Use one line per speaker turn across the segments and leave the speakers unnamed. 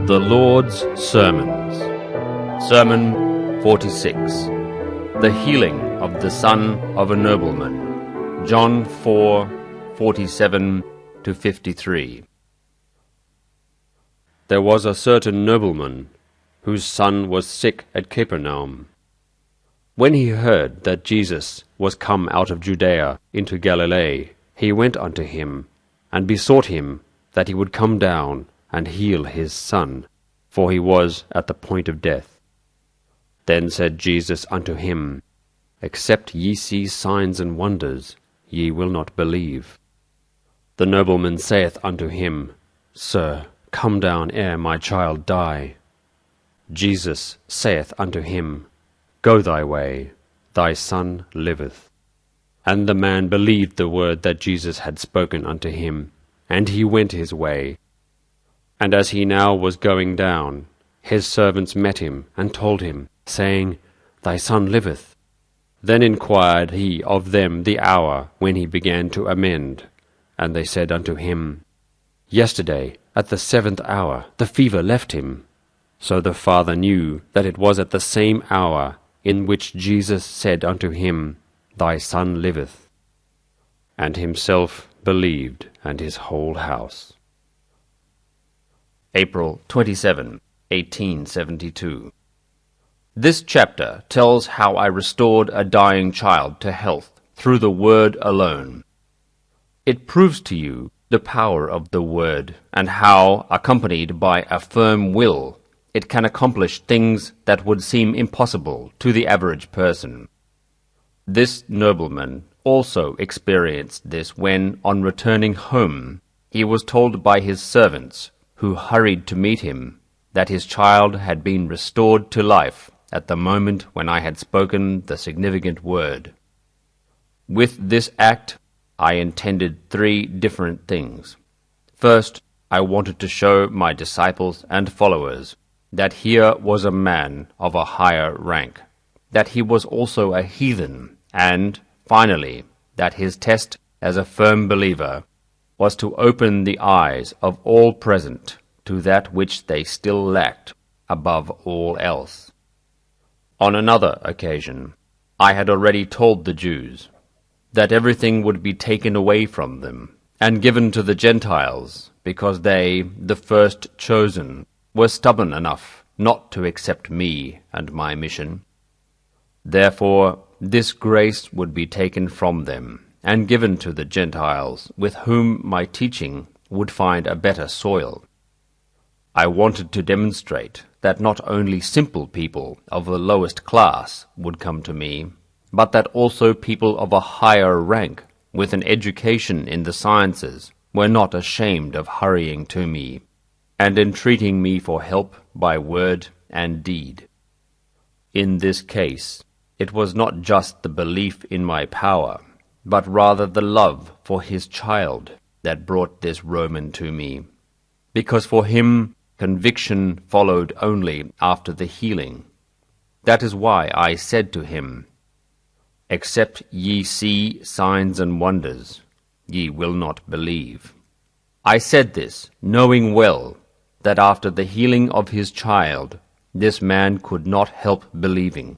The Lord's Sermons. Sermon 46. The healing of the son of a nobleman. John 4:47-53. There was a certain nobleman whose son was sick at Capernaum. When he heard that Jesus was come out of Judea into Galilee, he went unto him, and besought him that he would come down and heal his son, for he was at the point of death. Then said Jesus unto him, Except ye see signs and wonders, ye will not believe. The nobleman saith unto him, Sir, come down ere my child die. Jesus saith unto him, Go thy way, thy son liveth. And the man believed the word that Jesus had spoken unto him, and he went his way. And as he now was going down, his servants met him, and told him, saying, Thy son liveth. Then inquired he of them the hour when he began to amend. And they said unto him, Yesterday, at the 7th hour, the fever left him. So the father knew that it was at the same hour in which Jesus said unto him, Thy son liveth. And himself believed, and his whole house. April 27, 1872. This chapter tells how I restored a dying child to health through the Word alone. It proves to you the power of the Word, and how, accompanied by a firm will, it can accomplish things that would seem impossible to the average person. This nobleman also experienced this when, on returning home, he was told by his servants, who hurried to meet him, that his child had been restored to life at the moment when I had spoken the significant word. With this act, I intended 3 different things. First, I wanted to show my disciples and followers that here was a man of a higher rank, that he was also a heathen, and, finally, that his test as a firm believer was to open the eyes of all present to that which they still lacked above all else. On another occasion, I had already told the Jews that everything would be taken away from them and given to the Gentiles, because they, the first chosen, were stubborn enough not to accept me and my mission. Therefore, this grace would be taken from them and given to the Gentiles, with whom my teaching would find a better soil. I wanted to demonstrate that not only simple people of the lowest class would come to me, but that also people of a higher rank, with an education in the sciences, were not ashamed of hurrying to me, and entreating me for help by word and deed. In this case, it was not just the belief in my power, but rather the love for his child that brought this Roman to me, because for him conviction followed only after the healing. That is why I said to him, Except ye see signs and wonders, ye will not believe. I said this, knowing well that after the healing of his child, this man could not help believing.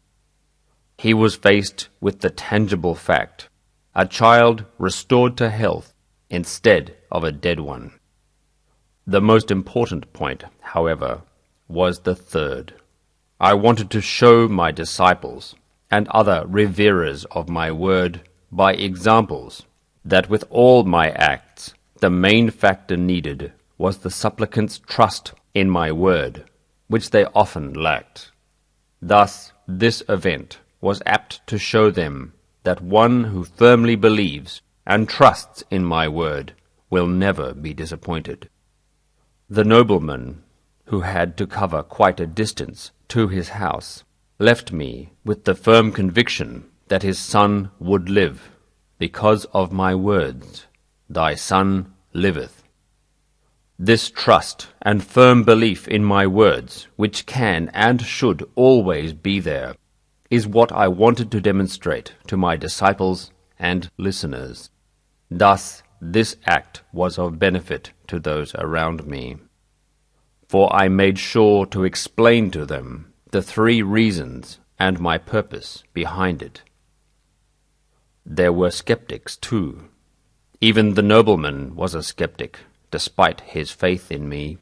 He was faced with the tangible fact, a child restored to health instead of a dead one. The most important point, however, was the third. I wanted to show my disciples and other reverers of my word by examples that with all my acts, the main factor needed was the supplicant's trust in my word, which they often lacked. Thus, this event was apt to show them that one who firmly believes and trusts in my word will never be disappointed. The nobleman, who had to cover quite a distance to his house, left me with the firm conviction that his son would live, because of my words, Thy son liveth. This trust and firm belief in my words, which can and should always be there, is what I wanted to demonstrate to my disciples and listeners. Thus, this act was of benefit to those around me. for I made sure to explain to them the 3 reasons and my purpose behind it. There were skeptics too. Even the nobleman was a skeptic, despite his faith in me.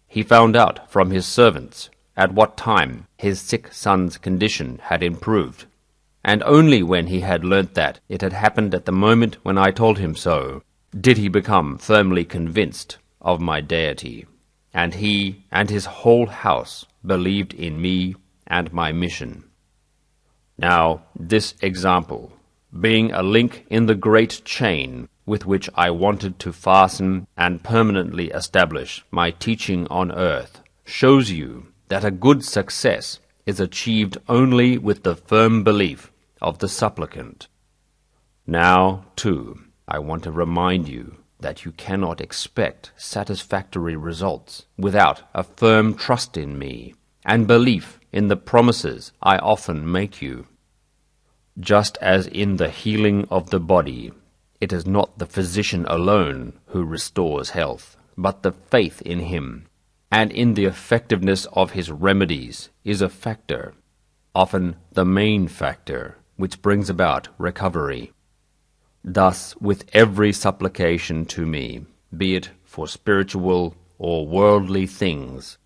He found out from his servants at what time his sick son's condition had improved, and only when he had learnt that it had happened at the moment when I told him so, did he become firmly convinced of my deity, and he and his whole house believed in me and my mission. Now, this example, being a link in the great chain with which I wanted to fasten and permanently establish my teaching on earth, shows you that a good success is achieved only with the firm belief of the supplicant. Now, too, I want to remind you that you cannot expect satisfactory results without a firm trust in me and belief in the promises I often make you. Just as in the healing of the body, it is not the physician alone who restores health, but the faith in him, and in the effectiveness of his remedies is a factor, often the main factor, which brings about recovery. Thus, with every supplication to me, be it for spiritual or worldly things,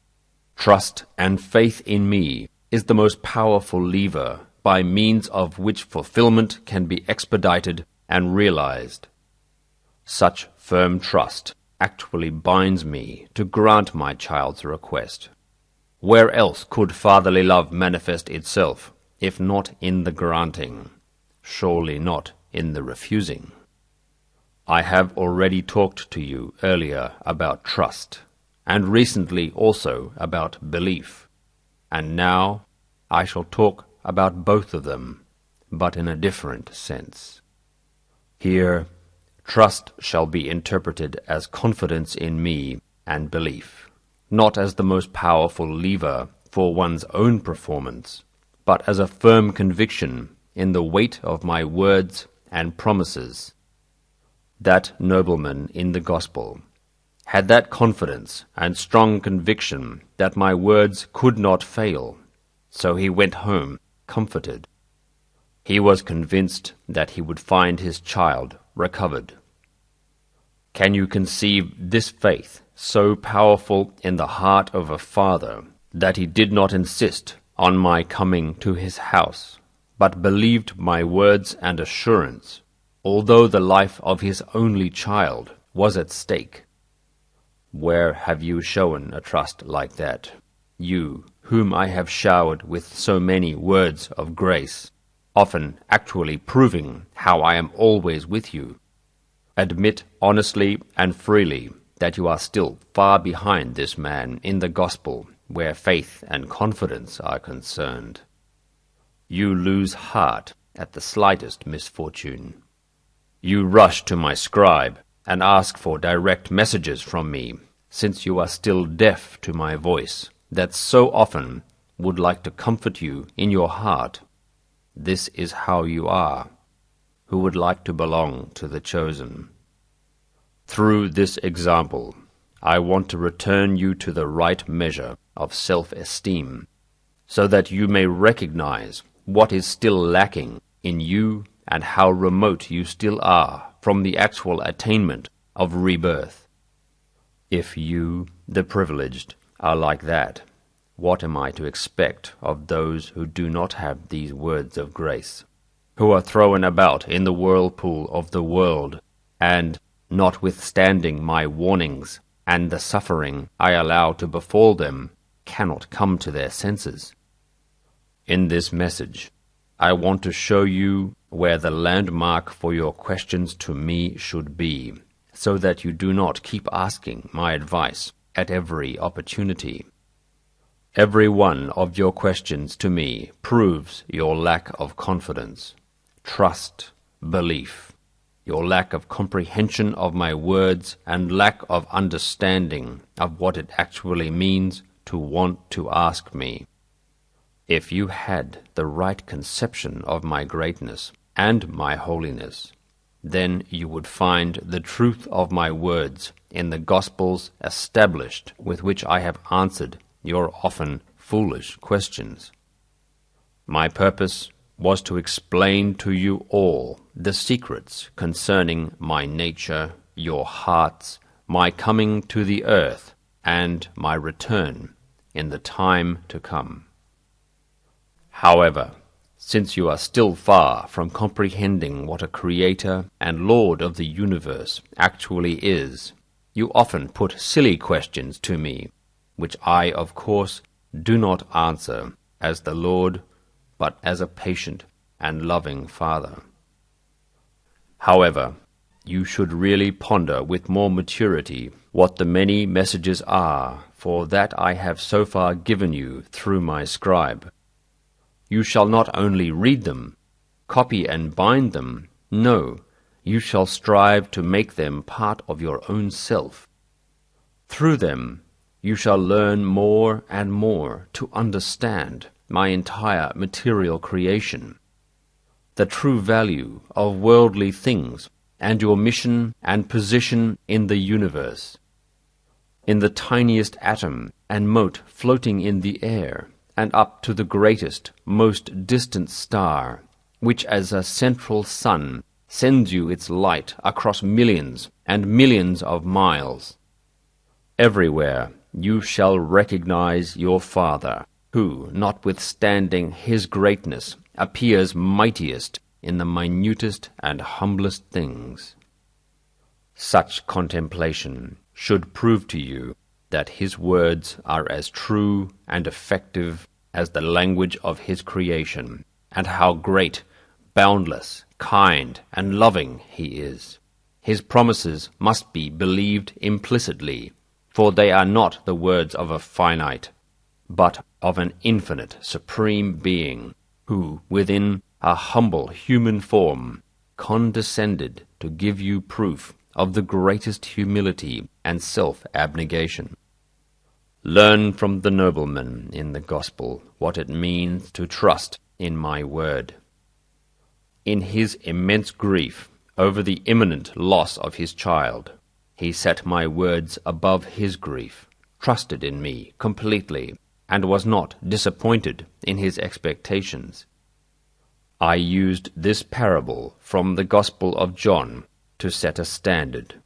trust and faith in me is the most powerful lever by means of which fulfillment can be expedited and realized. Such firm trust actually binds me to grant my child's request. Where else could fatherly love manifest itself, if not in the granting? Surely not in the refusing. I have already talked to you earlier about trust, and recently also about belief, and now I shall talk about both of them, but in a different sense. Here, trust shall be interpreted as confidence in me and belief, not as the most powerful lever for one's own performance, but as a firm conviction in the weight of my words and promises. That nobleman in the gospel had that confidence and strong conviction that my words could not fail, so he went home comforted. He was convinced that he would find his child recovered. Can you conceive this faith so powerful in the heart of a father that he did not insist on my coming to his house, but believed my words and assurance, although the life of his only child was at stake? Where have you shown a trust like that, you whom I have showered with so many words of grace, often actually proving how I am always with you? Admit honestly and freely that you are still far behind this man in the gospel where faith and confidence are concerned. You lose heart at the slightest misfortune. You rush to my scribe and ask for direct messages from me, since you are still deaf to my voice, that so often would like to comfort you in your heart. This is how you are, who would like to belong to the chosen. Through this example, I want to return you to the right measure of self-esteem, so that you may recognize what is still lacking in you and how remote you still are from the actual attainment of rebirth. If you, the privileged, are like that, what am I to expect of those who do not have these words of grace, who are thrown about in the whirlpool of the world, and, notwithstanding my warnings and the suffering I allow to befall them, cannot come to their senses? In this message, I want to show you where the landmark for your questions to me should be, so that you do not keep asking my advice at every opportunity. Every one of your questions to me proves your lack of confidence, trust, belief, your lack of comprehension of my words, and lack of understanding of what it actually means to want to ask me. If you had the right conception of my greatness and my holiness, then you would find the truth of my words in the Gospels established with which I have answered your often foolish questions. My purpose was to explain to you all the secrets concerning my nature, your hearts, my coming to the earth, and my return in the time to come. However, since you are still far from comprehending what a Creator and Lord of the universe actually is, you often put silly questions to me, which I, of course, do not answer as the Lord, but as a patient and loving Father. However, you should really ponder with more maturity what the many messages are, for that I have so far given you through my scribe. You shall not only read them, copy and bind them, no, you shall strive to make them part of your own self. Through them you shall learn more and more to understand my entire material creation, the true value of worldly things, and your mission and position in the universe, in the tiniest atom and mote floating in the air, and up to the greatest, most distant star, which as a central sun sends you its light across millions and millions of miles. Everywhere you shall recognize your Father, who, notwithstanding his greatness, appears mightiest in the minutest and humblest things. Such contemplation should prove to you that his words are as true and effective as the language of his creation, and how great, boundless, kind, and loving he is. His promises must be believed implicitly, for they are not the words of a finite, but of an infinite, supreme being, who, within a humble human form, condescended to give you proof of the greatest humility and self-abnegation. Learn from the nobleman in the gospel what it means to trust in my word. In his immense grief over the imminent loss of his child, he set my words above his grief, trusted in me completely, and was not disappointed in his expectations. I used this parable from the Gospel of John to set a standard,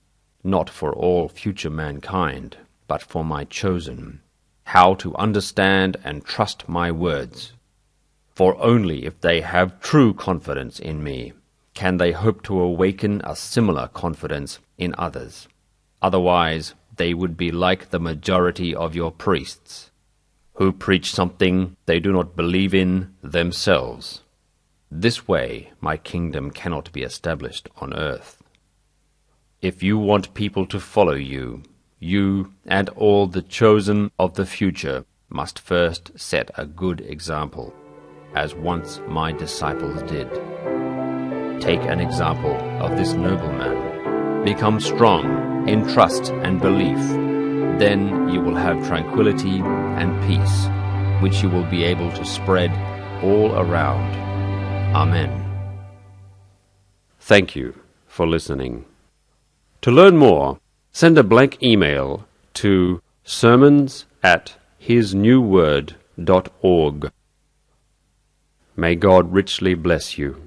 not for all future mankind, but for my chosen, how to understand and trust my words. For only if they have true confidence in me can they hope to awaken a similar confidence in others. Otherwise, they would be like the majority of your priests, who preach something they do not believe in themselves. This way my kingdom cannot be established on earth. If you want people to follow you, you and all the chosen of the future must first set a good example, as once my disciples did. Take an example of this nobleman. Become strong in trust and belief. Then you will have tranquility and peace, which you will be able to spread all around. Amen. Thank you for listening. To learn more, send a blank email to sermons@hisnewword.org. May God richly bless you.